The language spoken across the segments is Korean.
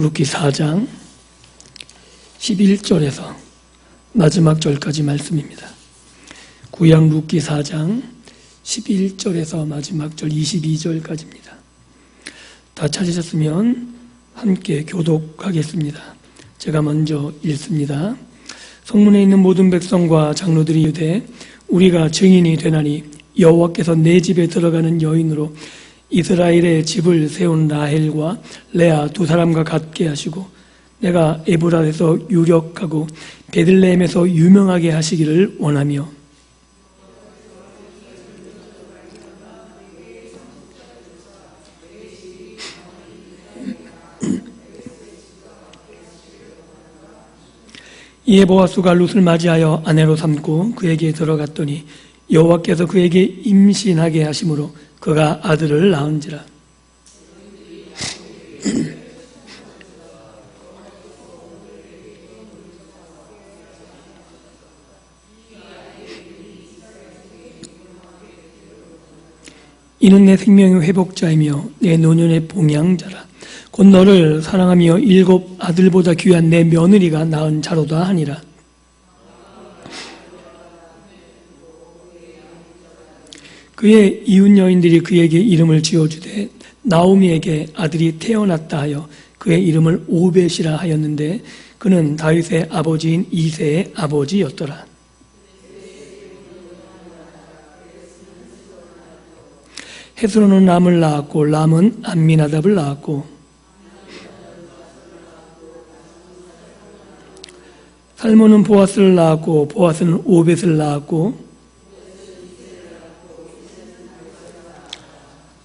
루키 4장 11절에서 마지막 절까지 말씀입니다. 구약 루키 4장 11절에서 마지막 절 22절까지입니다. 다 찾으셨으면 함께 교독하겠습니다. 제가 먼저 읽습니다. 성문에 있는 모든 백성과 장로들이 이르되 우리가 증인이 되나니 여호와께서 내 집에 들어가는 여인으로 이스라엘의 집을 세운 라헬과 레아 두 사람과 같게 하시고 내가 에브라에서 유력하고 베들레헴에서 유명하게 하시기를 원하며 이에 보아스가 룻을 맞이하여 아내로 삼고 그에게 들어갔더니 여호와께서 그에게 임신하게 하심으로 그가 아들을 낳은지라. 이는 내 생명의 회복자이며 내 노년의 봉양자라. 곧 너를 사랑하며 7 아들보다 귀한 내 며느리가 낳은 자로다 하니라. 그의 이웃 여인들이 그에게 이름을 지어주되 나오미에게 아들이 태어났다 하여 그의 이름을 오벳이라 하였는데 그는 다윗의 아버지인 이새의 아버지였더라. 헤스론은 람을 낳았고 람은 암미나답을 낳았고 살몬은 보아스를 낳았고 보아스는 오벳을 낳았고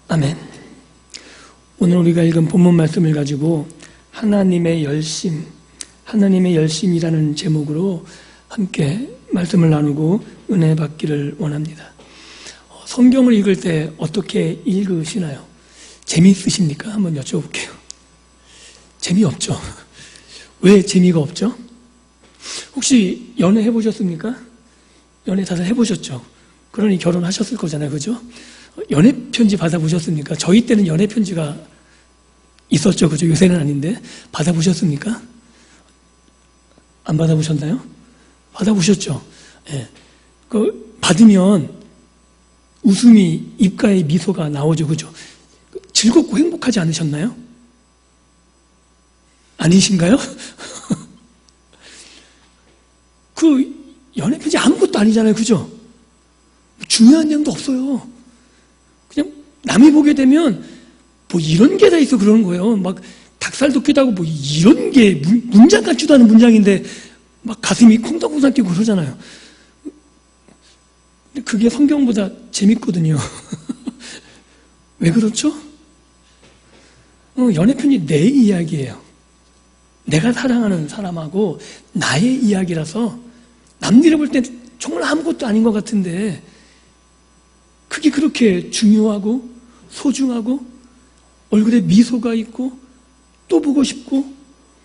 아멘. 오늘 우리가 읽은 본문 말씀을 가지고 하나님의 열심이라는 제목으로 함께 말씀을 나누고 은혜 받기를 원합니다. 성경을 읽을 때 어떻게 읽으시나요? 재미있으십니까? 한번 여쭤볼게요. 재미없죠? 왜 재미가 없죠? 혹시 연애 해보셨습니까? 연애 다들 해보셨죠? 그러니 결혼하셨을 거잖아요. 그죠? 연애 편지 받아보셨습니까? 저희 때는 연애 편지가 있었죠. 그죠? 요새는 아닌데. 받아보셨습니까? 안 받아보셨나요? 받아보셨죠? 예. 그, 받으면 웃음이, 입가에 미소가 나오죠. 그죠? 즐겁고 행복하지 않으셨나요? 아니신가요? 그, 연애 편지 아무것도 아니잖아요. 그죠? 중요한 내용도 없어요. 그냥 남이 보게 되면 뭐 이런 게 다 있어 그러는 거예요. 막 닭살 돋기도 하고 뭐 이런 게 문장 같지도 않은 문장인데 막 가슴이 콩닥콩닥 뛰고 그러잖아요. 근데 그게 성경보다 재밌거든요. 왜 그렇죠? 연애편이 내 이야기예요. 내가 사랑하는 사람하고 나의 이야기라서 남들이 볼 때 정말 아무것도 아닌 것 같은데 그게 그렇게 중요하고 소중하고 얼굴에 미소가 있고 또 보고 싶고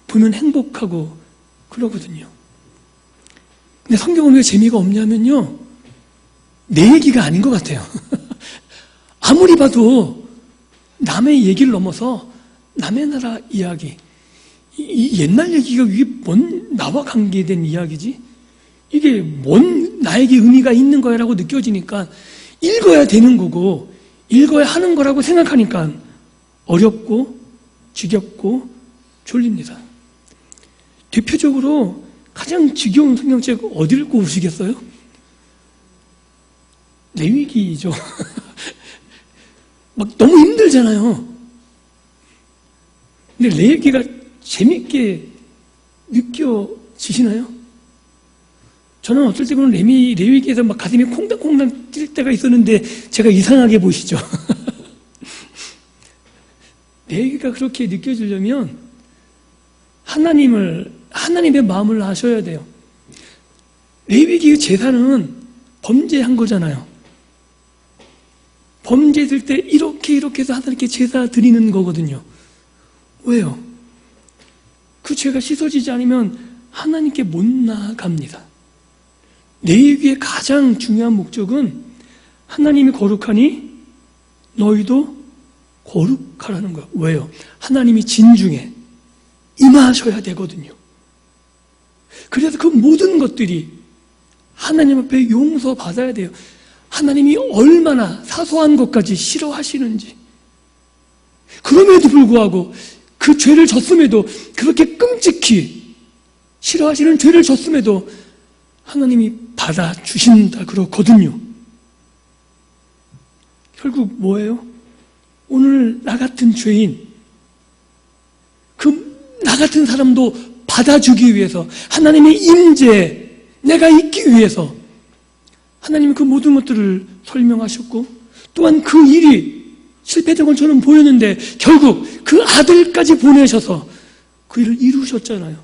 보면 행복하고 그러거든요. 근데 성경은 왜 재미가 없냐면요. 내 얘기가 아닌 것 같아요. 아무리 봐도 남의 얘기를 넘어서 남의 나라 이야기, 이 옛날 얘기가 이게 뭔 나와 관계된 이야기지? 이게 뭔 나에게 의미가 있는 거야라고 느껴지니까 읽어야 되는 거고 읽어야 하는 거라고 생각하니까 어렵고 지겹고 졸립니다. 대표적으로 가장 지겨운 성경책 어디를 꼽으시겠어요? 레위기죠. 막 너무 힘들잖아요. 근데 레위기가 재밌게 느껴지시나요? 저는 어떨 때 보면 레위기에서 막 가슴이 콩닥콩닥 뛸 때가 있었는데 제가 이상하게 보시죠. 레위기가 그렇게 느껴지려면 하나님의 마음을 아셔야 돼요. 레위기의 제사는 범죄한 거잖아요. 범죄될 때 이렇게 해서 하나님께 제사 드리는 거거든요. 왜요? 그 죄가 씻어지지 않으면 하나님께 못 나아갑니다. 레위기의 가장 중요한 목적은 하나님이 거룩하니 너희도 거룩하라는 거야. 왜요? 하나님이 진중해. 임하셔야 되거든요. 그래서 그 모든 것들이 하나님 앞에 용서받아야 돼요. 하나님이 얼마나 사소한 것까지 싫어하시는지, 그럼에도 불구하고 그 죄를 졌음에도, 그렇게 끔찍히 싫어하시는 죄를 졌음에도 하나님이 받아주신다 그렇거든요. 결국 뭐예요? 오늘 나 같은 죄인, 그 나 같은 사람도 받아주기 위해서, 하나님의 임재에 내가 있기 위해서 하나님은 그 모든 것들을 설명하셨고, 또한 그 일이 실패된 것처럼 보였는데 결국 그 아들까지 보내셔서 그 일을 이루셨잖아요.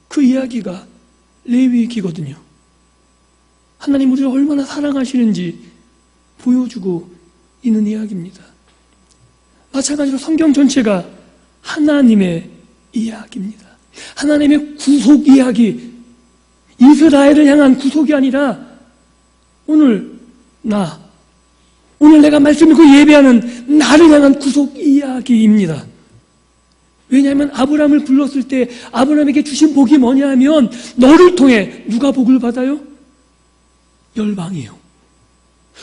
그 이야기가 레위기거든요. 하나님 우리를 얼마나 사랑하시는지 보여주고 있는 이야기입니다. 마찬가지로 성경 전체가 하나님의 이야기입니다. 하나님의 구속 이야기, 이스라엘을 향한 구속이 아니라 오늘 내가 말씀 읽고 예배하는 나를 향한 구속 이야기입니다. 왜냐하면 아브라함을 불렀을 때 아브라함에게 주신 복이 뭐냐 하면, 너를 통해 누가 복을 받아요? 열방이요.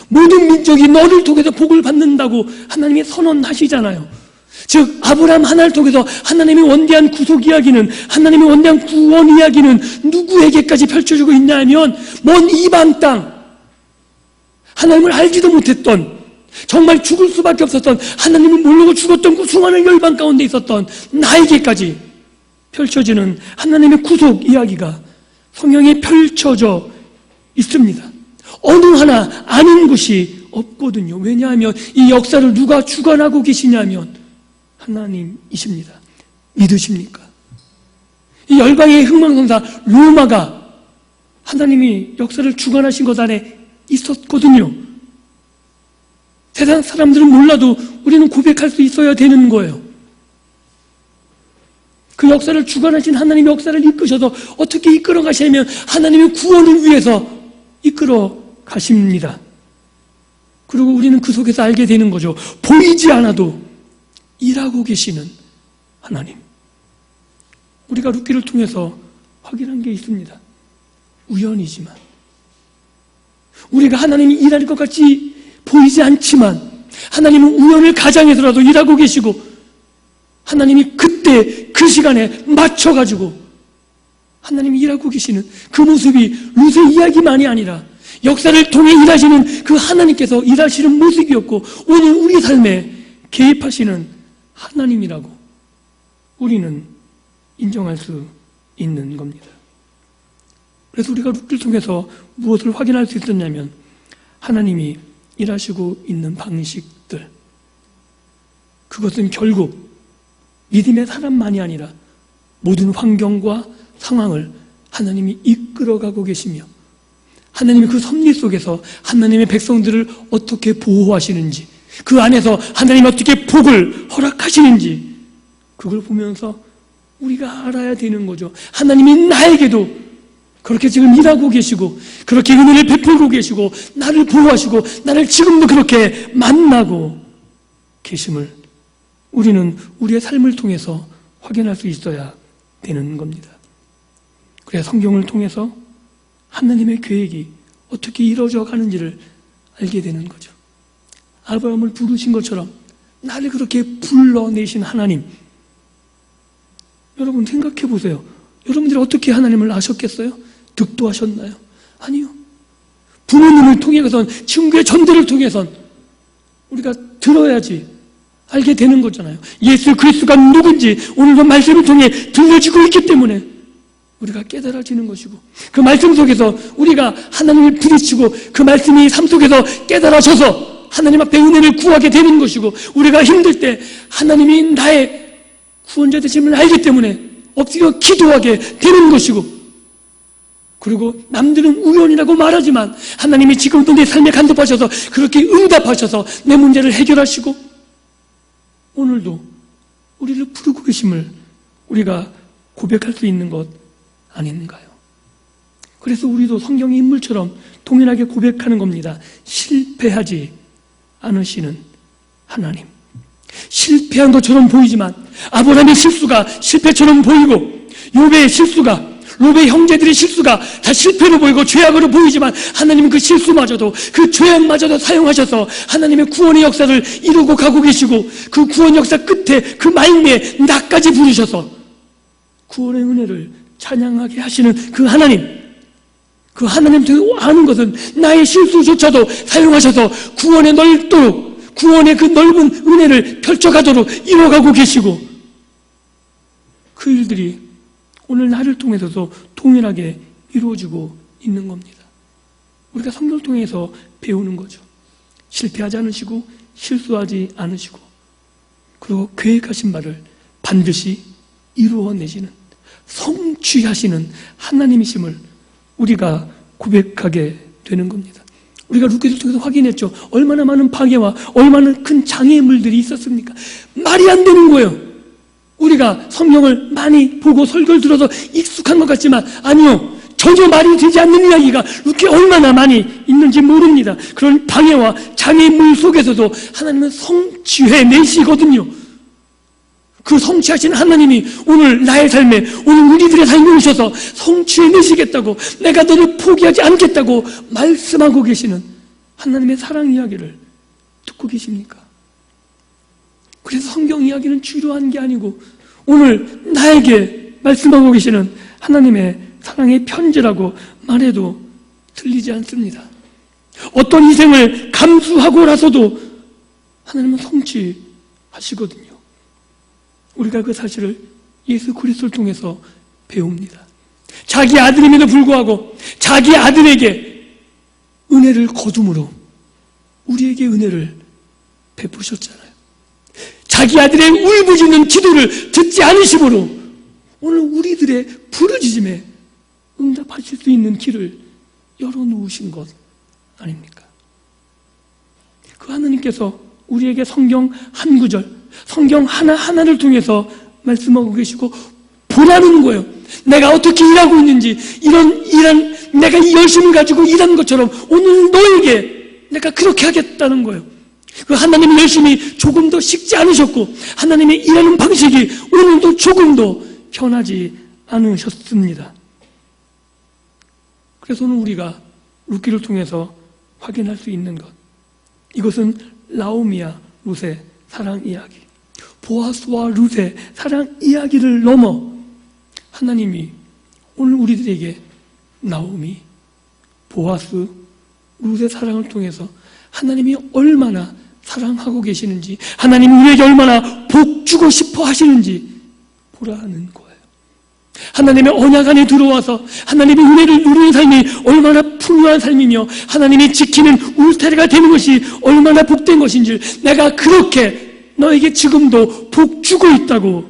모든 민족이 너를 통해서 복을 받는다고 하나님이 선언하시잖아요. 즉 아브라함 하나를 통해서 하나님의 원대한 구속 이야기는, 하나님의 원대한 구원 이야기는 누구에게까지 펼쳐지고 있냐 하면, 먼 이방 땅, 하나님을 알지도 못했던, 정말 죽을 수밖에 없었던, 하나님을 모르고 죽었던 그 수많은 열방 가운데 있었던 나에게까지 펼쳐지는 하나님의 구속 이야기가 성경에 펼쳐져 있습니다. 어느 하나 아닌 것이 없거든요. 왜냐하면 이 역사를 누가 주관하고 계시냐면 하나님이십니다. 믿으십니까? 이 열방의 흥망성사 로마가 하나님이 역사를 주관하신 것 안에 있었거든요. 세상 사람들은 몰라도 우리는 고백할 수 있어야 되는 거예요. 그 역사를 주관하신 하나님의 역사를 이끄셔서 어떻게 이끌어 가시냐면 하나님의 구원을 위해서 이끌어 가십니다. 그리고 우리는 그 속에서 알게 되는 거죠. 보이지 않아도 일하고 계시는 하나님. 우리가 룻기를 통해서 확인한 게 있습니다. 우연이지만, 우리가 하나님이 일할 것 같이 보이지 않지만 하나님은 우연을 가장해서라도 일하고 계시고, 하나님이 그때 그 시간에 맞춰가지고 하나님이 일하고 계시는 그 모습이 룻의 이야기만이 아니라 역사를 통해 일하시는 그 하나님께서 일하시는 모습이었고, 오늘 우리 삶에 개입하시는 하나님이라고 우리는 인정할 수 있는 겁니다. 그래서 우리가 룻기를 통해서 무엇을 확인할 수 있었냐면, 하나님이 일하시고 있는 방식들, 그것은 결국 믿음의 사람만이 아니라 모든 환경과 상황을 하나님이 이끌어가고 계시며, 하나님이 그 섭리 속에서 하나님의 백성들을 어떻게 보호하시는지, 그 안에서 하나님이 어떻게 복을 허락하시는지, 그걸 보면서 우리가 알아야 되는 거죠. 하나님이 나에게도 그렇게 지금 일하고 계시고, 그렇게 은혜를 베풀고 계시고, 나를 보호하시고, 나를 지금도 그렇게 만나고 계심을 우리는 우리의 삶을 통해서 확인할 수 있어야 되는 겁니다. 그래서 성경을 통해서 하나님의 계획이 어떻게 이루어져 가는지를 알게 되는 거죠. 아브라함을 부르신 것처럼 나를 그렇게 불러내신 하나님, 여러분 생각해 보세요. 여러분들이 어떻게 하나님을 아셨겠어요? 득도하셨나요? 아니요. 부모님을 통해선, 친구의 전도를 통해선 우리가 들어야지 알게 되는 거잖아요. 예수 그리스도가 누군지 오늘도 말씀을 통해 들려지고 있기 때문에 우리가 깨달아지는 것이고, 그 말씀 속에서 우리가 하나님을 부딪히고 그 말씀이 삶 속에서 깨달아져서 하나님 앞에 은혜를 구하게 되는 것이고, 우리가 힘들 때 하나님이 나의 구원자 되심을 알기 때문에 엎드려 기도하게 되는 것이고, 그리고 남들은 우연이라고 말하지만 하나님이 지금도 내 삶에 간섭하셔서 그렇게 응답하셔서 내 문제를 해결하시고 오늘도 우리를 부르고 계심을 우리가 고백할 수 있는 것 아닌가요? 그래서 우리도 성경의 인물처럼 동일하게 고백하는 겁니다. 실패하지 않으시는 하나님, 실패한 것처럼 보이지만 아브라함의 실수가 실패처럼 보이고 욥의 실수가, 욥의 형제들의 실수가 다 실패로 보이고 죄악으로 보이지만 하나님은 그 실수마저도, 그 죄악마저도 사용하셔서 하나님의 구원의 역사를 이루고 가고 계시고, 그 구원 역사 끝에 그 말미에 나까지 부르셔서 구원의 은혜를 찬양하게 하시는 그 하나님 아는 것은 나의 실수조차도 사용하셔서 구원의 넓도록, 구원의 그 넓은 은혜를 펼쳐가도록 이루어가고 계시고, 그 일들이 오늘 나를 통해서도 동일하게 이루어지고 있는 겁니다. 우리가 성경을 통해서 배우는 거죠. 실패하지 않으시고 실수하지 않으시고, 그리고 계획하신 바를 반드시 이루어내시는, 성취하시는 하나님이심을 우리가 고백하게 되는 겁니다. 우리가 룻기를 통해서 확인했죠. 얼마나 많은 방해와 얼마나 큰 장애물들이 있었습니까? 말이 안 되는 거예요. 우리가 성경을 많이 보고 설교를 들어서 익숙한 것 같지만 아니요, 전혀 말이 되지 않는 이야기가 룻기 얼마나 많이 있는지 모릅니다. 그런 방해와 장애물 속에서도 하나님은 성취해내시거든요. 그 성취하신 하나님이 오늘 나의 삶에, 오늘 우리들의 삶에 오셔서 성취해내시겠다고, 내가 너를 포기하지 않겠다고 말씀하고 계시는 하나님의 사랑 이야기를 듣고 계십니까? 그래서 성경 이야기는 주요한 게 아니고 오늘 나에게 말씀하고 계시는 하나님의 사랑의 편지라고 말해도 틀리지 않습니다. 어떤 희생을 감수하고라서도 하나님은 성취하시거든요. 우리가 그 사실을 예수 그리스도를 통해서 배웁니다. 자기 아들임에도 불구하고 자기 아들에게 은혜를 거둠으로 우리에게 은혜를 베푸셨잖아요. 자기 아들의 울부짖는 기도를 듣지 않으심으로 오늘 우리들의 부르짖음에 응답하실 수 있는 길을 열어놓으신 것 아닙니까? 그 하나님께서 우리에게 성경 한 구절, 성경 하나하나를 통해서 말씀하고 계시고 보라는 거예요. 내가 어떻게 일하고 있는지, 이런 내가 이 열심을 가지고 일하는 것처럼 오늘 너에게 내가 그렇게 하겠다는 거예요. 그 하나님의 열심이 조금 더 식지 않으셨고 하나님의 일하는 방식이 오늘도 조금 더 변하지 않으셨습니다. 그래서 오늘 우리가 룻기를 통해서 확인할 수 있는 것, 이것은 나오미와 룻의 사랑 이야기, 보아스와 룻의 사랑 이야기를 넘어 하나님이 오늘 우리들에게 나오미, 보아스, 룻의 사랑을 통해서 하나님이 얼마나 사랑하고 계시는지, 하나님이 우리에게 얼마나 복 주고 싶어 하시는지 보라는 거예요. 하나님의 언약 안에 들어와서 하나님의 은혜를 누리는 삶이 얼마나 풍요한 삶이며 하나님이 지키는 울타리가 되는 것이 얼마나 복된 것인지 내가 그렇게 너에게 지금도 복 주고 있다고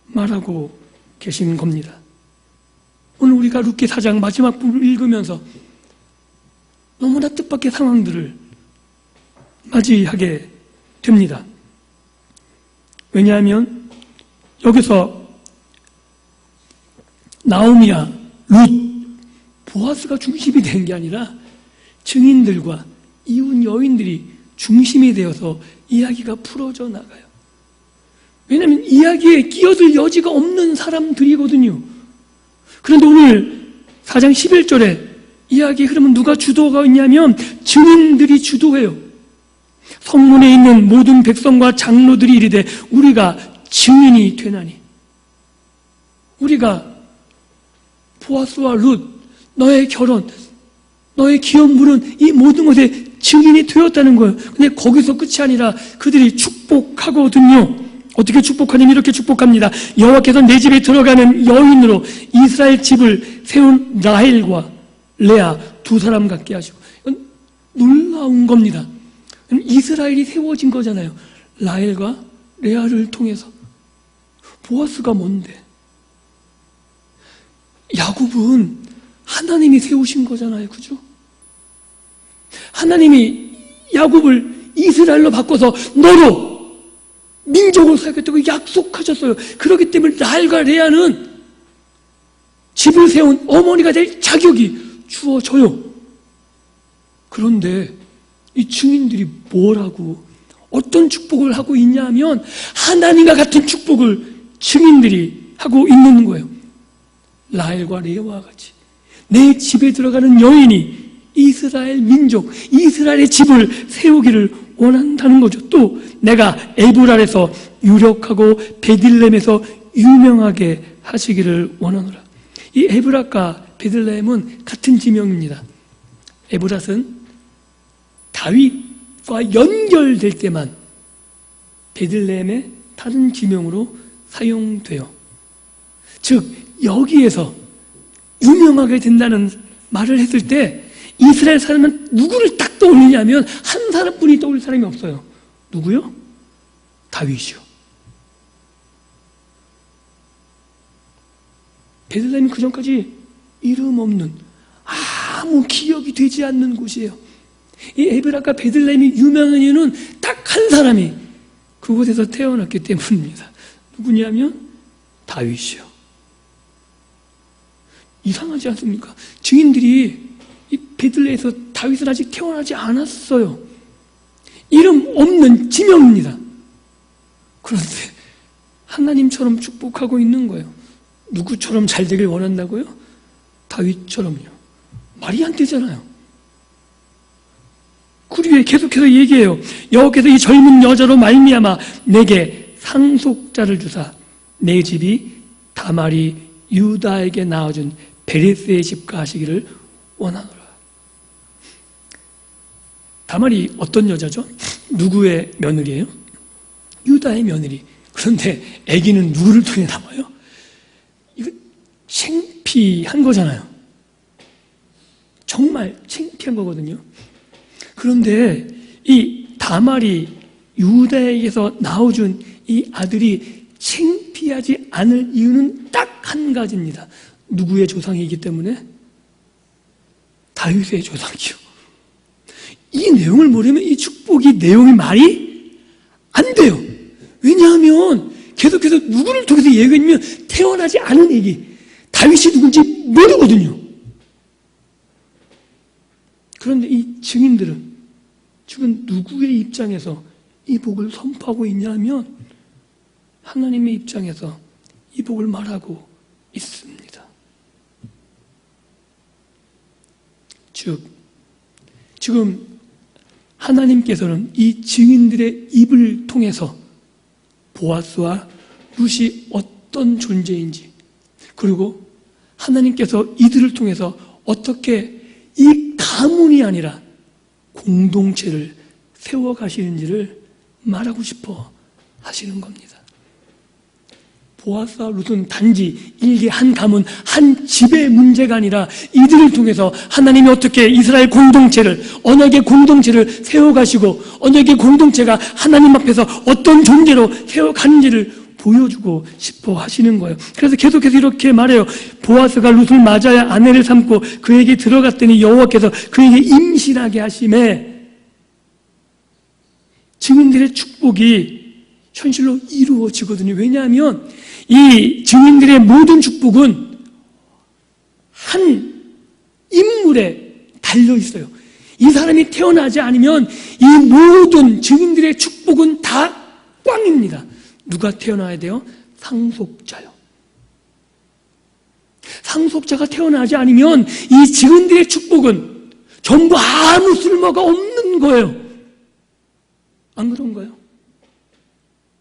말하고 계신 겁니다. 오늘 우리가 룻기 4장 마지막 부분을 읽으면서 너무나 뜻밖의 상황들을 맞이하게 됩니다. 왜냐하면 여기서 나오미와 룻, 보아스가 중심이 된 게 아니라 증인들과 이웃 여인들이 중심이 되어서 이야기가 풀어져 나가요. 왜냐하면 이야기에 끼어들 여지가 없는 사람들이거든요. 그런데 오늘 4장 11절에 이야기의 흐름은 누가 주도가 있냐면 증인들이 주도해요. 성문에 있는 모든 백성과 장로들이 이르되 우리가 증인이 되나니, 우리가 보아스와 룻, 너의 결혼, 너의 기업 물은 이 모든 것에 증인이 되었다는 거예요. 근데 거기서 끝이 아니라 그들이 축복하거든요. 어떻게 축복하냐면 이렇게 축복합니다. 여호와께서 내 집에 들어가는 여인으로 이스라엘 집을 세운 라헬과 레아 두 사람 같게 하시고, 이건 놀라운 겁니다. 이스라엘이 세워진 거잖아요. 라헬과 레아를 통해서. 보아스가 뭔데? 야곱은 하나님이 세우신 거잖아요. 그죠? 하나님이 야곱을 이스라엘로 바꿔서 너로 민족을 세우겠다고 약속하셨어요. 그렇기 때문에 라헬과 레아는 집을 세운 어머니가 될 자격이 주어져요. 그런데 이 증인들이 뭐라고 어떤 축복을 하고 있냐 하면 하나님과 같은 축복을 증인들이 하고 있는 거예요. 라헬과 레아와 같이 내 집에 들어가는 여인이 이스라엘 민족, 이스라엘의 집을 세우기를 원한다는 거죠. 또 내가 에브랄에서 유력하고 베들레헴에서 유명하게 하시기를 원하노라. 이 에브랏과 베들레헴은 같은 지명입니다. 에브랏은 다윗과 연결될 때만, 베들레헴의 다른 지명으로 사용돼요. 즉 여기에서 유명하게 된다는 말을 했을 때 이스라엘 사람은 누구를 딱 떠올리냐면 한 사람뿐이 떠올릴 사람이 없어요. 누구요? 다윗이요. 베들레헴이 그전까지 이름 없는, 아무 기억이 되지 않는 곳이에요. 이 에브랏과 베들레헴이 유명한 이유는 딱 한 사람이 그곳에서 태어났기 때문입니다. 누구냐면 다윗이요. 이상하지 않습니까? 증인들이 이 베들레헴에서 다윗은 아직 태어나지 않았어요. 이름 없는 지명입니다. 그런데 하나님처럼 축복하고 있는 거예요. 누구처럼 잘 되길 원한다고요? 다윗처럼요. 말이 안 되잖아요. 그 뒤에 계속해서 얘기해요. 여호와께서 이 젊은 여자로 말미암아 내게 상속자를 주사 내 집이 다말이 유다에게 낳아준 베레스의 집가 하시기를 원하노라. 다말이 어떤 여자죠? 누구의 며느리예요? 유다의 며느리. 그런데 아기는 누구를 통해 나와요? 이거 창피한 거잖아요. 정말 창피한 거거든요. 그런데 이 다말이 유다에게서 낳아준 이 아들이 창피하지 않을 이유는 딱 한 가지입니다. 누구의 조상이기 때문에? 다윗의 조상이요. 이 내용을 모르면 이 축복이 내용이 말이 안 돼요. 왜냐하면 계속해서 누구를 통해서 얘기하면 태어나지 않은 얘기, 다윗이 누군지 모르거든요. 그런데 이 증인들은 지금 누구의 입장에서 이 복을 선포하고 있냐면 하나님의 입장에서 이 복을 말하고 있습니다. 즉 지금 하나님께서는 이 증인들의 입을 통해서 보아스와 룻이 어떤 존재인지, 그리고 하나님께서 이들을 통해서 어떻게 이 가문이 아니라 공동체를 세워가시는지를 말하고 싶어 하시는 겁니다. 보아스와 룻은 단지 일개 한 가문, 한 집의 문제가 아니라 이들을 통해서 하나님이 어떻게 이스라엘 공동체를, 언약의 공동체를 세워가시고 언약의 공동체가 하나님 앞에서 어떤 존재로 세워가는지를 보여주고 싶어 하시는 거예요. 그래서 계속해서 이렇게 말해요. 보아스가 룻을 맞아야 아내를 삼고 그에게 들어갔더니 여호와께서 그에게 임신하게 하심에 증인들의 축복이 현실로 이루어지거든요. 왜냐하면 이 증인들의 모든 축복은 한 인물에 달려있어요. 이 사람이 태어나지 않으면 이 모든 증인들의 축복은 다 꽝입니다. 누가 태어나야 돼요? 상속자요. 상속자가 태어나지 않으면 이 증인들의 축복은 전부 아무 쓸모가 없는 거예요. 안 그런가요?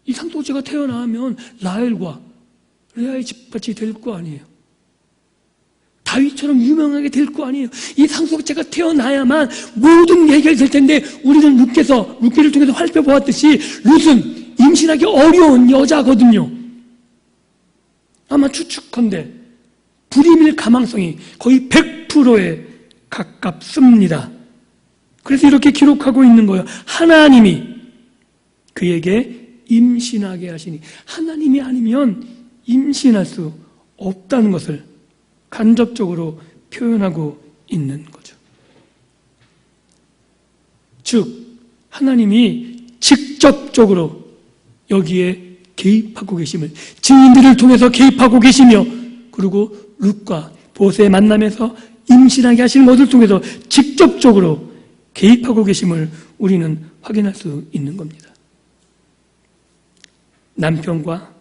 이 상속자가 태어나면 라헬과 레아의 집같이 될 거 아니에요. 다윗처럼 유명하게 될 거 아니에요. 이 상속자가 태어나야만 모든 게 해결될 텐데 우리는 룻기를 통해서 살펴보았듯이 룻은 임신하기 어려운 여자거든요. 아마 추측컨대 불임일 가망성이 거의 100%에 가깝습니다. 그래서 이렇게 기록하고 있는 거예요. 하나님이 그에게 임신하게 하시니, 하나님이 아니면 임신할 수 없다는 것을 간접적으로 표현하고 있는 거죠. 즉 하나님이 직접적으로 여기에 개입하고 계심을, 증인들을 통해서 개입하고 계시며, 그리고 룻과 보스의 만남에서 임신하게 하시는 것을 통해서 직접적으로 개입하고 계심을 우리는 확인할 수 있는 겁니다. 남편과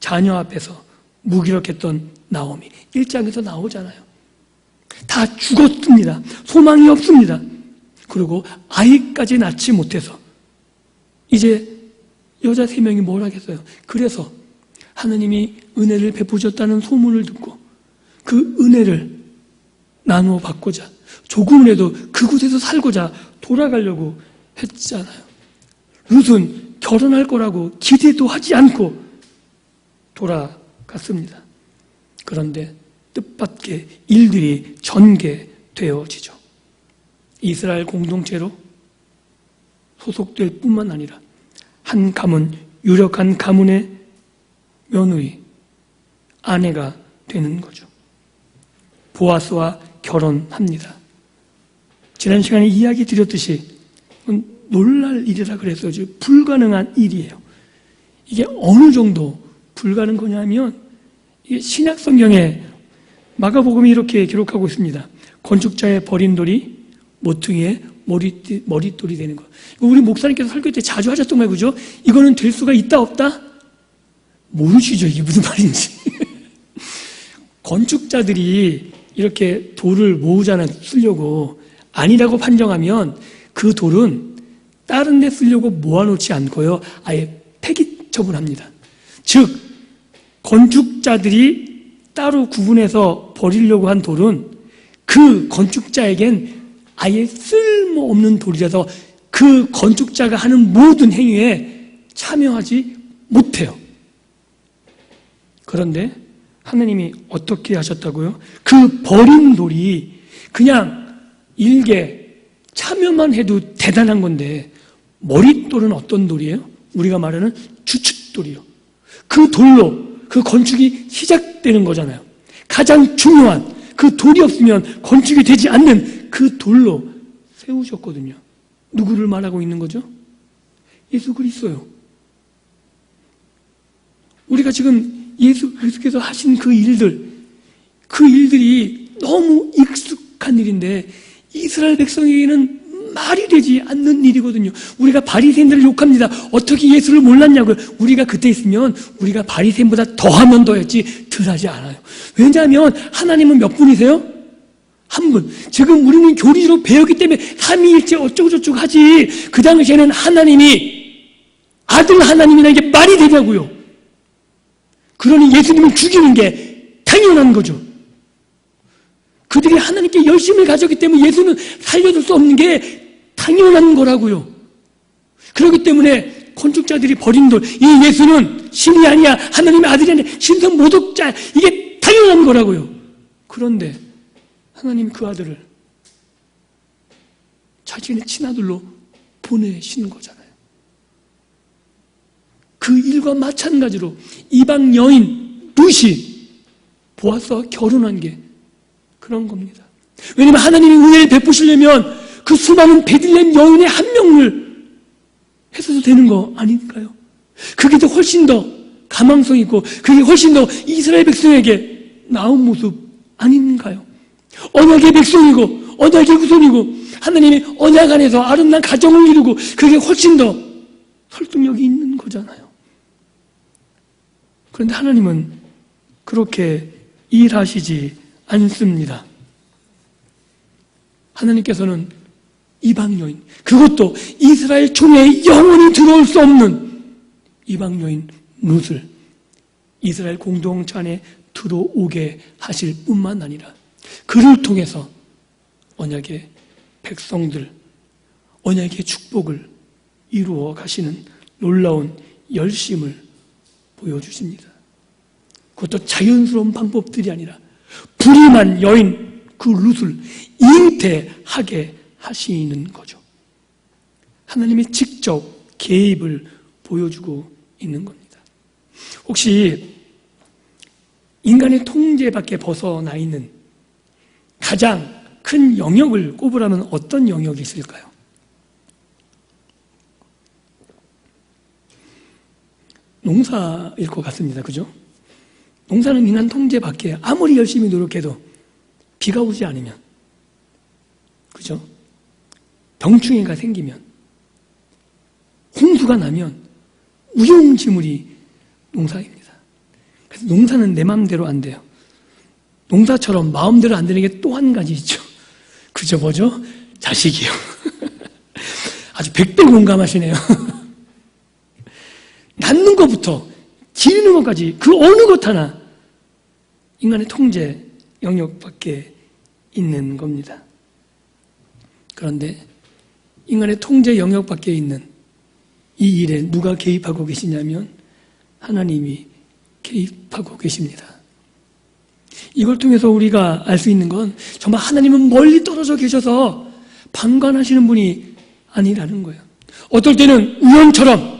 자녀 앞에서 무기력했던 나오미. 1장에서 나오잖아요. 다 죽었습니다. 소망이 없습니다. 그리고 아이까지 낳지 못해서 이제 여자 3명이 뭘 하겠어요? 그래서 하나님이 은혜를 베푸셨다는 소문을 듣고 그 은혜를 나누어 받고자 조금이라도 그곳에서 살고자 돌아가려고 했잖아요. 룻은 결혼할 거라고 기대도 하지 않고 돌아갔습니다. 그런데 뜻밖의 일들이 전개되어지죠. 이스라엘 공동체로 소속될 뿐만 아니라 한 가문, 유력한 가문의 며느리, 아내가 되는 거죠. 보아스와 결혼합니다. 지난 시간에 이야기 드렸듯이 놀랄 일이라 그랬어요. 불가능한 일이에요. 이게 어느 정도 불가능하냐면 이게 신약 성경에 마가복음이 이렇게 기록하고 있습니다. 건축자의 버린 돌이 모퉁이의 머릿돌이 되는 거. 우리 목사님께서 설교 때 자주 하셨던 말 그죠? 이거는 될 수가 있다 없다? 모르시죠? 이게 무슨 말인지. 건축자들이 이렇게 돌을 모으잖아요. 쓰려고. 아니라고 판정하면 그 돌은 다른 데 쓰려고 모아놓지 않고요. 아예 폐기 처분합니다. 즉 건축자들이 따로 구분해서 버리려고 한 돌은 그 건축자에겐 아예 쓸모없는 돌이라서 그 건축자가 하는 모든 행위에 참여하지 못해요. 그런데 하나님이 어떻게 하셨다고요? 그 버린 돌이 그냥 일개 참여만 해도 대단한 건데 머릿돌은 어떤 돌이에요? 우리가 말하는 주춧돌이요. 그 돌로 그 건축이 시작되는 거잖아요. 가장 중요한 그 돌이 없으면 건축이 되지 않는 그 돌로 세우셨거든요. 누구를 말하고 있는 거죠? 예수 그리스도요. 우리가 지금 예수 그리스도께서 하신 그 일들이 너무 익숙한 일인데 이스라엘 백성에게는 말이 되지 않는 일이거든요. 우리가 바리새인들을 욕합니다. 어떻게 예수를 몰랐냐고요. 우리가 그때 있으면 우리가 바리새인보다 더하면 더했지 덜하지 않아요. 왜냐하면 하나님은 몇 분이세요? 한 분. 지금 우리는 교리로 배웠기 때문에 삼위일체 어쩌고저쩌고 하지. 그 당시에는 하나님이 아들 하나님이라는 게 말이 되냐고요. 그러니 예수님을 죽이는 게 당연한 거죠. 그들이 하나님께 열심을 가졌기 때문에 예수는 살려줄 수 없는 게 당연한 거라고요. 그렇기 때문에 건축자들이 버린 돌, 이 예수는 신이 아니야, 하나님의 아들이 아니야, 신성 모독자, 이게 당연한 거라고요. 그런데 하나님 그 아들을 자신의 친아들로 보내신 거잖아요. 그 일과 마찬가지로 이방 여인 룻이 보아스와 결혼한 게 그런 겁니다. 왜냐하면 하나님이 은혜를 베푸시려면 그 수많은 베들레헴 여인의 한 명을 해서도 되는 거 아닐까요? 그게 더 훨씬 더 가망성 있고 그게 훨씬 더 이스라엘 백성에게 나은 모습 아닌가요? 언약의 백성이고 언약의 후손이고 하나님이 언약 안에서 아름다운 가정을 이루고 그게 훨씬 더 설득력이 있는 거잖아요. 그런데 하나님은 그렇게 일하시지 않습니다. 하나님께서는 이방 여인, 그것도 이스라엘 총회에 영원히 들어올 수 없는 이방 여인 룻을 이스라엘 공동체 안에 들어오게 하실 뿐만 아니라 그를 통해서 언약의 백성들, 언약의 축복을 이루어 가시는 놀라운 열심을 보여주십니다. 그것도 자연스러운 방법들이 아니라 불임한 여인 그 룻을 잉태하게 하시는 거죠. 하나님이 직접 개입을 보여주고 있는 겁니다. 혹시 인간의 통제 밖에 벗어나 있는 가장 큰 영역을 꼽으라면 어떤 영역이 있을까요? 농사일 것 같습니다. 그죠? 농사는 인간 통제 밖에 아무리 열심히 노력해도 비가 오지 않으면, 그죠? 병충해가 생기면, 홍수가 나면, 우용지물이 농사입니다. 그래서 농사는 내 마음대로 안 돼요. 농사처럼 마음대로 안 되는 게 또 한 가지 있죠. 그저 뭐죠? 자식이요. 아주 100배 공감하시네요. 낳는 것부터 기르는 것까지 그 어느 것 하나 인간의 통제 영역 밖에 있는 겁니다. 그런데 인간의 통제 영역 밖에 있는 이 일에 누가 개입하고 계시냐면 하나님이 개입하고 계십니다. 이걸 통해서 우리가 알 수 있는 건 정말 하나님은 멀리 떨어져 계셔서 방관하시는 분이 아니라는 거예요. 어떨 때는 우연처럼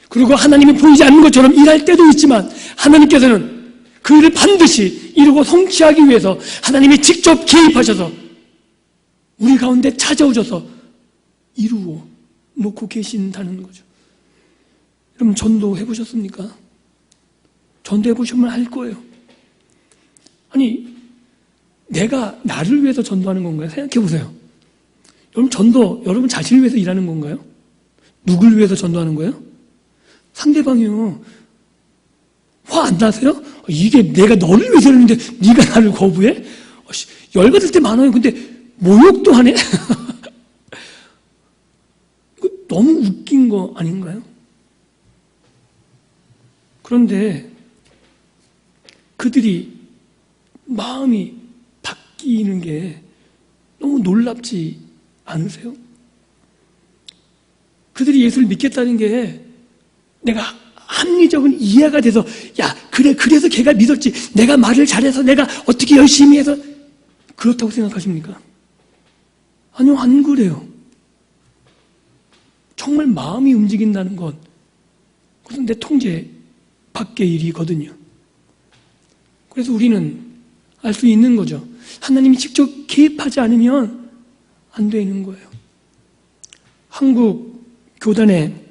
그리고 하나님이 보이지 않는 것처럼 일할 때도 있지만 하나님께서는 그 일을 반드시 이루고 성취하기 위해서 하나님이 직접 개입하셔서 우리 가운데 찾아오셔서 이루어 놓고 계신다는 거죠. 여러분 전도해 보셨습니까? 전도해 보시면 알 거예요. 아니 내가 나를 위해서 전도하는 건가요? 생각해 보세요. 여러분 전도 여러분 자신을 위해서 일하는 건가요? 누굴 위해서 전도하는 거예요? 상대방이요. 화 안 나세요? 이게 내가 너를 위해서 했는데 네가 나를 거부해? 열받을 때 많아요. 근데 모욕도 하네? 너무 웃긴 거 아닌가요? 그런데 그들이 마음이 바뀌는 게 너무 놀랍지 않으세요? 그들이 예수를 믿겠다는 게 내가 합리적인 이해가 돼서 야 그래 그래서 걔가 믿었지 내가 말을 잘해서 내가 어떻게 열심히 해서 그렇다고 생각하십니까? 아니요 안 그래요. 정말 마음이 움직인다는 건 그것은 내 통제 밖의 일이거든요. 그래서 우리는 알 수 있는 거죠. 하나님이 직접 개입하지 않으면 안 되는 거예요. 한국 교단에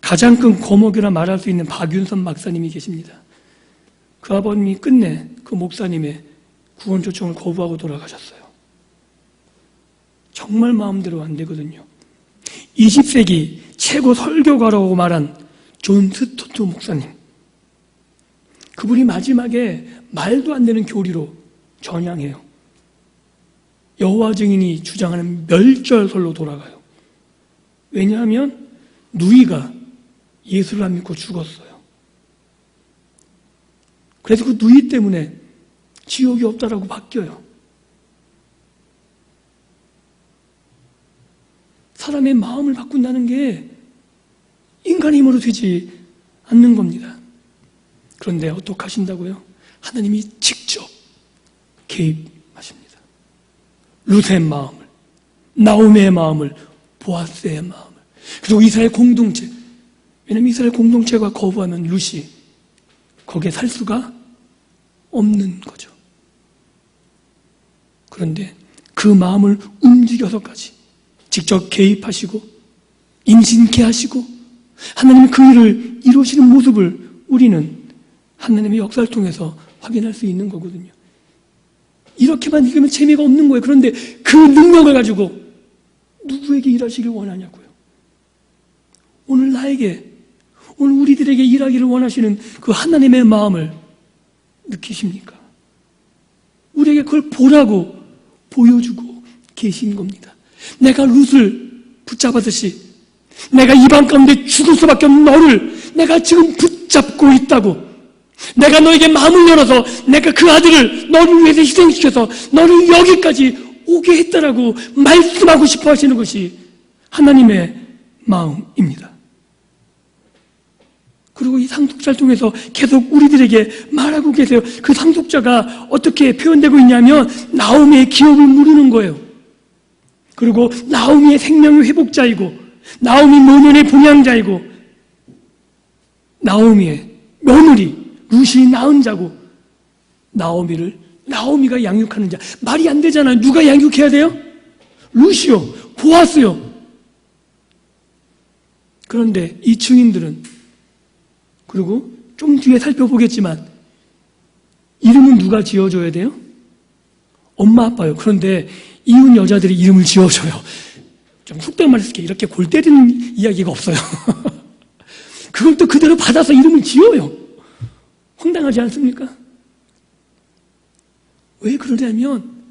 가장 큰 거목이라 말할 수 있는 박윤선 박사님이 계십니다. 그 아버님이 끝내 그 목사님의 구원 초청을 거부하고 돌아가셨어요. 정말 마음대로 안 되거든요. 20세기 최고 설교가라고 말한 존 스토트 목사님. 그분이 마지막에 말도 안 되는 교리로 전향해요. 여호와 증인이 주장하는 멸절설로 돌아가요. 왜냐하면 누이가 예수를 안 믿고 죽었어요. 그래서 그 누이 때문에 지옥이 없다라고 바뀌어요. 사람의 마음을 바꾼다는 게 인간의 힘으로 되지 않는 겁니다. 그런데 어떻게 하신다고요? 하나님이 직접 개입하십니다. 룻의 마음을, 나오미의 마음을, 보아스의 마음을, 그리고 이스라엘 공동체. 왜냐하면 이스라엘 공동체가 거부하면 룻이 거기에 살 수가 없는 거죠. 그런데 그 마음을 움직여서까지 직접 개입하시고 임신케 하시고 하나님이 그 일을 이루시는 모습을 우리는 하나님의 역사를 통해서 확인할 수 있는 거거든요. 이렇게만 읽으면 재미가 없는 거예요. 그런데 그 능력을 가지고 누구에게 일하시길 원하냐고요. 오늘 나에게, 오늘 우리들에게 일하기를 원하시는 그 하나님의 마음을 느끼십니까? 우리에게 그걸 보라고 보여주고 계신 겁니다. 내가 룻을 붙잡았듯이 내가 이방 가운데 죽을 수밖에 없는 너를 내가 지금 붙잡고 있다고. 내가 너에게 마음을 열어서 내가 그 아들을 너를 위해서 희생시켜서 너를 여기까지 오게 했다라고 말씀하고 싶어 하시는 것이 하나님의 마음입니다. 그리고 이 상속자를 통해서 계속 우리들에게 말하고 계세요. 그 상속자가 어떻게 표현되고 있냐면 나오미의 기업을 물으는 거예요. 그리고 나오미의 생명의 회복자이고 나오미 노년의 분양자이고 나오미의 며느리 룻이 낳은 자고 나오미가 양육하는 자. 말이 안 되잖아요. 누가 양육해야 돼요? 룻이요. 보아스요. 그런데 이 증인들은 그리고 좀 뒤에 살펴보겠지만 이름은 누가 지어줘야 돼요? 엄마 아빠요. 그런데 이웃 여자들이 이름을 지어줘요. 좀 속된 말을 쓸게 이렇게 골 때리는 이야기가 없어요. 그걸 또 그대로 받아서 이름을 지어요. 황당하지 않습니까? 왜 그러냐면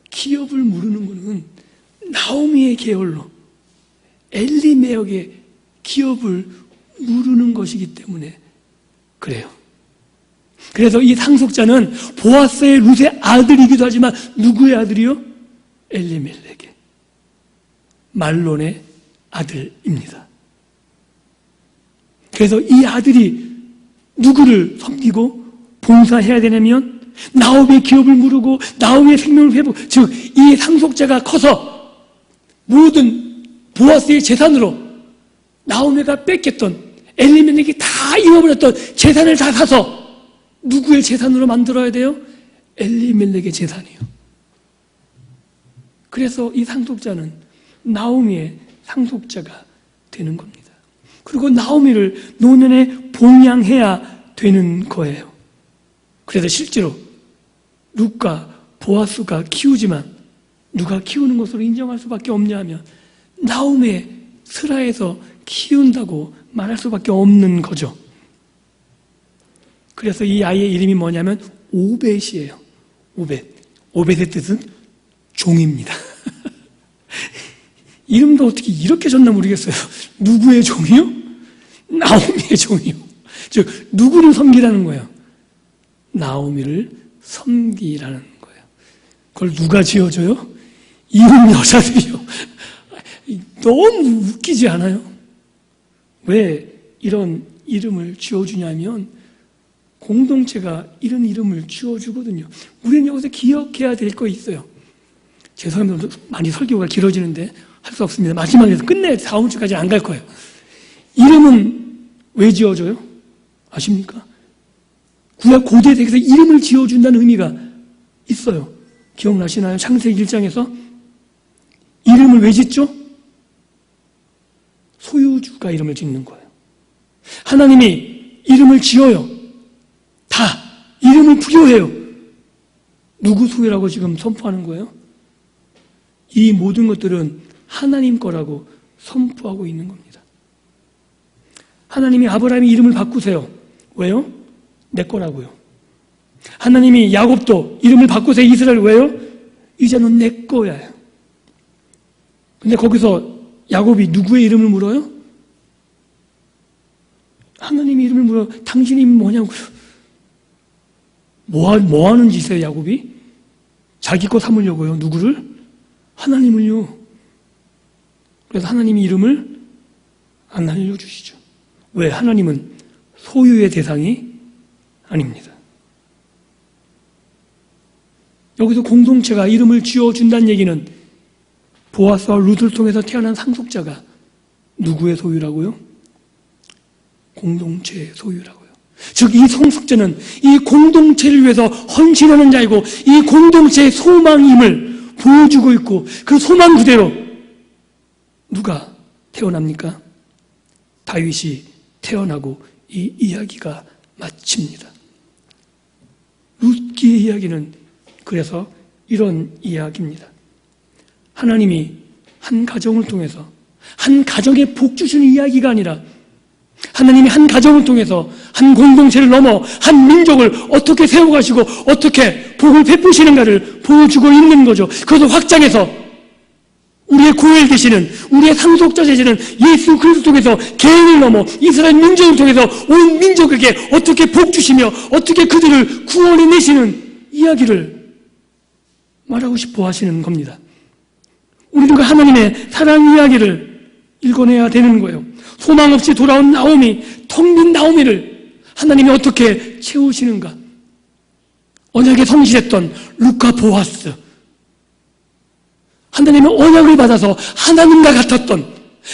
기업을 물으는 것은 나오미의 계열로 엘리멜렉의 기업을 물으는 것이기 때문에 그래요. 그래서 이 상속자는 보아스의 룻의 아들이기도 하지만 누구의 아들이요? 엘리멜렉의 말론의 아들입니다. 그래서 이 아들이 누구를 섬기고 봉사해야 되냐면 나오미의 기업을 물고 나오미의 생명을 회복, 즉 이 상속자가 커서 모든 보아스의 재산으로 나오미가 뺏겼던 엘리멜렉이 다 잃어버렸던 재산을 다 사서 누구의 재산으로 만들어야 돼요? 엘리멜렉의 재산이요. 그래서 이 상속자는 나오미의 상속자가 되는 겁니다. 그리고 나오미를 노년에 봉양해야 되는 거예요. 그래서 실제로 룻과 보아스가 키우지만 누가 키우는 것으로 인정할 수밖에 없냐 하면 나오미의 스라에서 키운다고 말할 수밖에 없는 거죠. 그래서 이 아이의 이름이 뭐냐면 오벳이에요. 오벳. 오벳의 뜻은 종입니다. 이름도 어떻게 이렇게 졌나 모르겠어요. 누구의 종이요? 나오미의 종이요. 즉 누구를 섬기라는 거예요? 나오미를 섬기라는 거예요. 그걸 누가 지어줘요? 이혼 여자들이요. 너무 웃기지 않아요? 왜 이런 이름을 지어주냐면 공동체가 이런 이름을 지어주거든요. 우리는 여기서 기억해야 될 거 있어요. 죄송합니다. 많이 설교가 길어지는데 할 수 없습니다. 마지막에서 끝내야 다음 주까지 안 갈 거예요. 이름은 왜 지어줘요? 아십니까? 구약 고대 세계에서 이름을 지어준다는 의미가 있어요. 기억나시나요? 창세기 1장에서 이름을 왜 짓죠? 소유주가 이름을 짓는 거예요. 하나님이 이름을 지어요. 다 이름을 부여해요. 누구 소유라고 지금 선포하는 거예요? 이 모든 것들은 하나님 거라고 선포하고 있는 겁니다. 하나님이 아브라함의 이름을 바꾸세요. 왜요? 내 거라고요. 하나님이 야곱도 이름을 바꾸세요. 이스라엘 왜요? 이제는 내 거야. 근데 거기서 야곱이 누구의 이름을 물어요? 하나님의 이름을 물어. 당신 이름이 뭐냐고요. 뭐 하는 짓이에요, 야곱이? 자기 거 삼으려고요. 누구를? 하나님을요. 그래서 하나님의 이름을 안 알려주시죠. 왜? 하나님은 소유의 대상이 아닙니다. 여기서 공동체가 이름을 지어준다는 얘기는 보아스와 룻을 통해서 태어난 상속자가 누구의 소유라고요? 공동체의 소유라고요. 즉 이 상속자는 이 공동체를 위해서 헌신하는 자이고 이 공동체의 소망임을 보여주고 있고 그 소망 그대로 누가 태어납니까? 다윗이 태어나고 이 이야기가 마칩니다. 룻기의 이야기는 그래서 이런 이야기입니다. 하나님이 한 가정을 통해서 한 가정에 복 주시는 이야기가 아니라 하나님이 한 가정을 통해서 한 공동체를 넘어 한 민족을 어떻게 세워가시고 어떻게 복을 베푸시는가를 보여주고 있는 거죠. 그것을 확장해서 우리의 구엘 되시는 우리의 상속자 되시는 예수 그리스도 통해서 개인을 넘어 이스라엘 민족을 통해서 온 민족에게 어떻게 복 주시며 어떻게 그들을 구원해 내시는 이야기를 말하고 싶어 하시는 겁니다. 우리는 그 하나님의 사랑 이야기를 읽어내야 되는 거예요. 소망 없이 돌아온 나오미, 텅 빈 나오미를 하나님이 어떻게 채우시는가? 언약에 성실했던 룻과 보아스, 하나님의 언약을 받아서 하나님과 같았던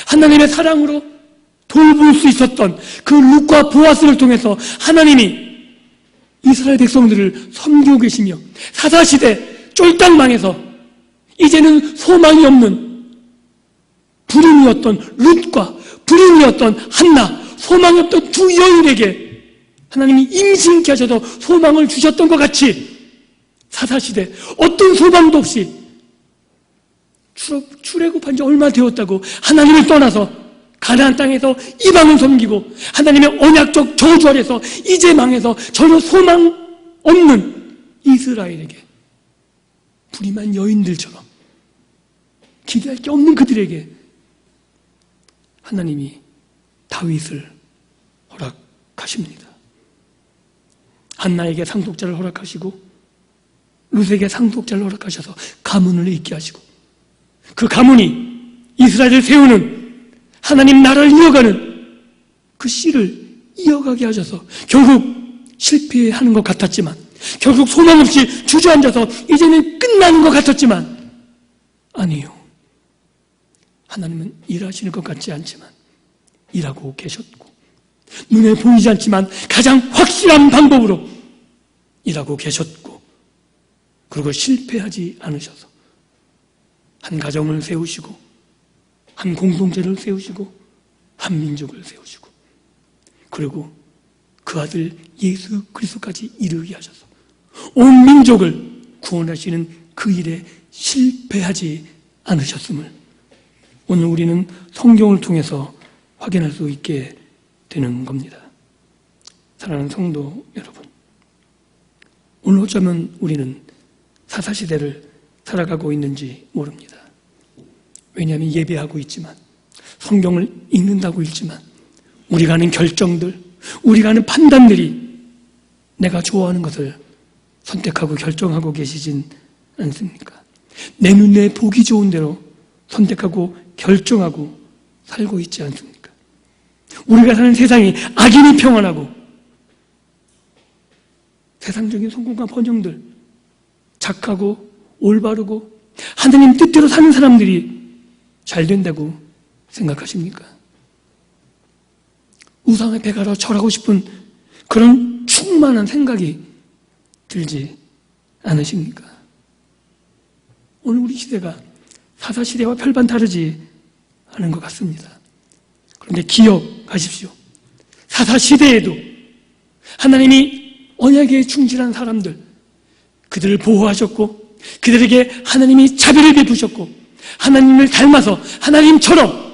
하나님의 사랑으로 돌볼 수 있었던 그 룻과 보아스를 통해서 하나님이 이스라엘 백성들을 섬기고 계시며 사사시대 쫄딱 망해서 이제는 소망이 없는 불임이었던 룻과 불임이었던 한나, 소망이 없던 두 여인에게 하나님이 임신케 하셔서 소망을 주셨던 것 같이 사사시대 어떤 소망도 없이 출애굽한 지 얼마 되었다고 하나님을 떠나서 가나안 땅에서 이방을 섬기고 하나님의 언약적 저주 아래서 이제 망해서 전혀 소망 없는 이스라엘에게, 불임한 여인들처럼 기대할 게 없는 그들에게 하나님이 다윗을 허락하십니다. 한나에게 상속자를 허락하시고 룻에게 상속자를 허락하셔서 가문을 잇게 하시고, 그 가문이 이스라엘을 세우는, 하나님 나라를 이어가는 그 씨를 이어가게 하셔서 결국 실패하는 것 같았지만, 결국 소망 없이 주저앉아서 이제는 끝나는 것 같았지만, 아니요, 하나님은 일하시는 것 같지 않지만 일하고 계셨고, 눈에 보이지 않지만 가장 확실한 방법으로 일하고 계셨고, 그리고 실패하지 않으셔서 한 가정을 세우시고, 한 공동체를 세우시고, 한 민족을 세우시고, 그리고 그 아들 예수 그리스도까지 이르게 하셔서 온 민족을 구원하시는 그 일에 실패하지 않으셨음을 오늘 우리는 성경을 통해서 확인할 수 있게 되는 겁니다. 사랑하는 성도 여러분, 오늘 어쩌면 우리는 사사시대를 살아가고 있는지 모릅니다. 왜냐하면 예배하고 있지만, 성경을 읽는다고 읽지만, 우리가 하는 결정들, 우리가 하는 판단들이 내가 좋아하는 것을 선택하고 결정하고 계시진 않습니까? 내 눈에 보기 좋은 대로 선택하고 결정하고 살고 있지 않습니까? 우리가 사는 세상이 악인이 평안하고 세상적인 성공과 번영들, 착하고 올바르고 하나님 뜻대로 사는 사람들이 잘 된다고 생각하십니까? 우상의 배가로 절하고 싶은 그런 충만한 생각이 들지 않으십니까? 오늘 우리 시대가 사사시대와 별반 다르지 않은 것 같습니다. 그런데 기억하십시오. 사사시대에도 하나님이 언약에 충실한 사람들, 그들을 보호하셨고, 그들에게 하나님이 자비를 베푸셨고, 하나님을 닮아서 하나님처럼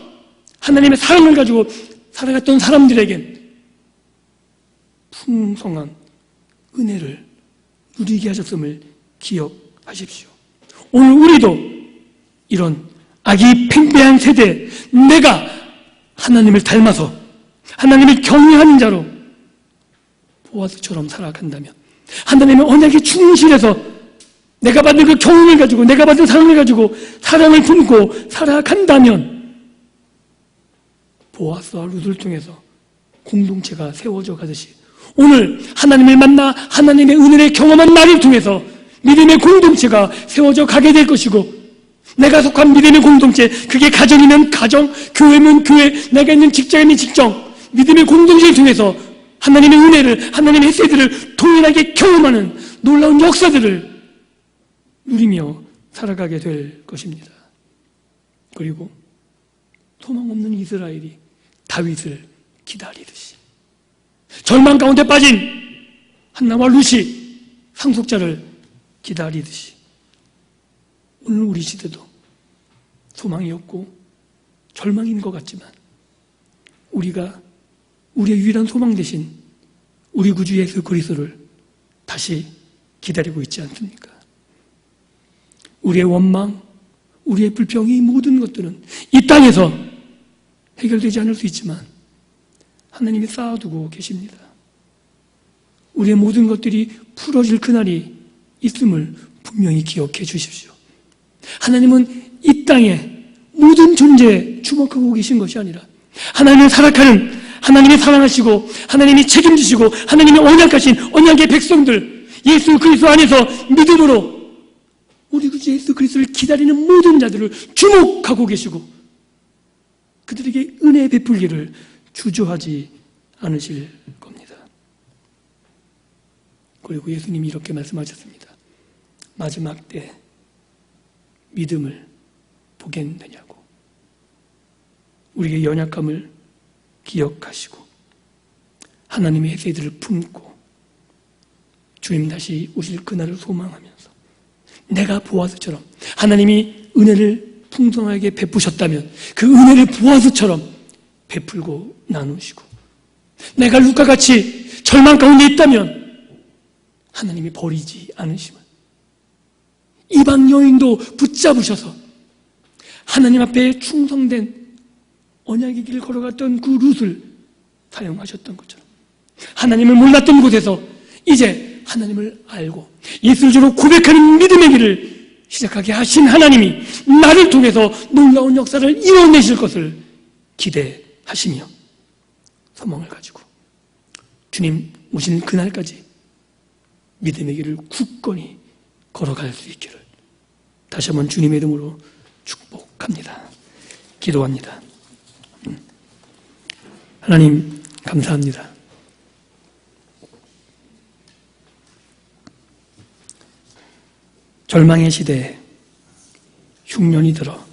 하나님의 사랑을 가지고 살아갔던 사람들에겐 풍성한 은혜를 누리게 하셨음을 기억하십시오. 오늘 우리도 이런 악이 팽배한 세대에 내가 하나님을 닮아서 하나님을 경외하는 자로 보아스처럼 살아간다면, 하나님의 언약에 충실해서 내가 받은 그 경험을 가지고, 내가 받은 사랑을 가지고 사랑을 품고 살아간다면, 보아스와 룻을 통해서 공동체가 세워져 가듯이 오늘 하나님을 만나 하나님의 은혜를 경험한 나를 통해서 믿음의 공동체가 세워져 가게 될 것이고, 내가 속한 믿음의 공동체, 그게 가정이면 가정, 교회면 교회, 내가 있는 직장이면 직장, 믿음의 공동체를 통해서 하나님의 은혜를, 하나님의 혜세들을 동일하게 경험하는 놀라운 역사들을 누리며 살아가게 될 것입니다. 그리고 소망 없는 이스라엘이 다윗을 기다리듯이, 절망 가운데 빠진 한나와 룻이 상속자를 기다리듯이, 오늘 우리 시대도 소망이 없고 절망인 것 같지만, 우리가 우리의 유일한 소망 대신 우리 구주 예수 그리스도를 다시 기다리고 있지 않습니까? 우리의 원망, 우리의 불평, 이 모든 것들은 이 땅에서 해결되지 않을 수 있지만 하나님이 쌓아두고 계십니다. 우리의 모든 것들이 풀어질 그날이 있음을 분명히 기억해 주십시오. 하나님은 이 땅에 모든 존재에 주목하고 계신 것이 아니라, 하나님을 살아가는, 하나님이 사랑하시고 하나님이 책임지시고 하나님의 언약하신 언약의 백성들, 예수 그리스도 안에서 믿음으로 우리 구주 예수 그리스도를 기다리는 모든 자들을 주목하고 계시고, 그들에게 은혜 베풀기를 주저하지 않으실 겁니다. 그리고 예수님이 이렇게 말씀하셨습니다. 마지막 때 믿음을 보겠느냐고. 우리의 연약함을 기억하시고 하나님의 혜세들을 품고 주님 다시 오실 그날을 소망하면서, 내가 보아스처럼 하나님이 은혜를 풍성하게 베푸셨다면 그 은혜를 보아스처럼 베풀고 나누시고, 내가 룻과 같이 절망 가운데 있다면 하나님이 버리지 않으시면, 이방 여인도 붙잡으셔서 하나님 앞에 충성된 언약의 길을 걸어갔던 그 룻을 사용하셨던 것처럼, 하나님을 몰랐던 곳에서 이제 하나님을 알고 예수를 주로 고백하는 믿음의 길을 시작하게 하신 하나님이 나를 통해서 놀라운 역사를 이뤄내실 것을 기대하시며 소망을 가지고 주님 오시는 그날까지 믿음의 길을 굳건히 걸어갈 수 있기를 다시 한번 주님의 이름으로 축복합니다. 기도합니다. 하나님 감사합니다. 절망의 시대에 흉년이 들어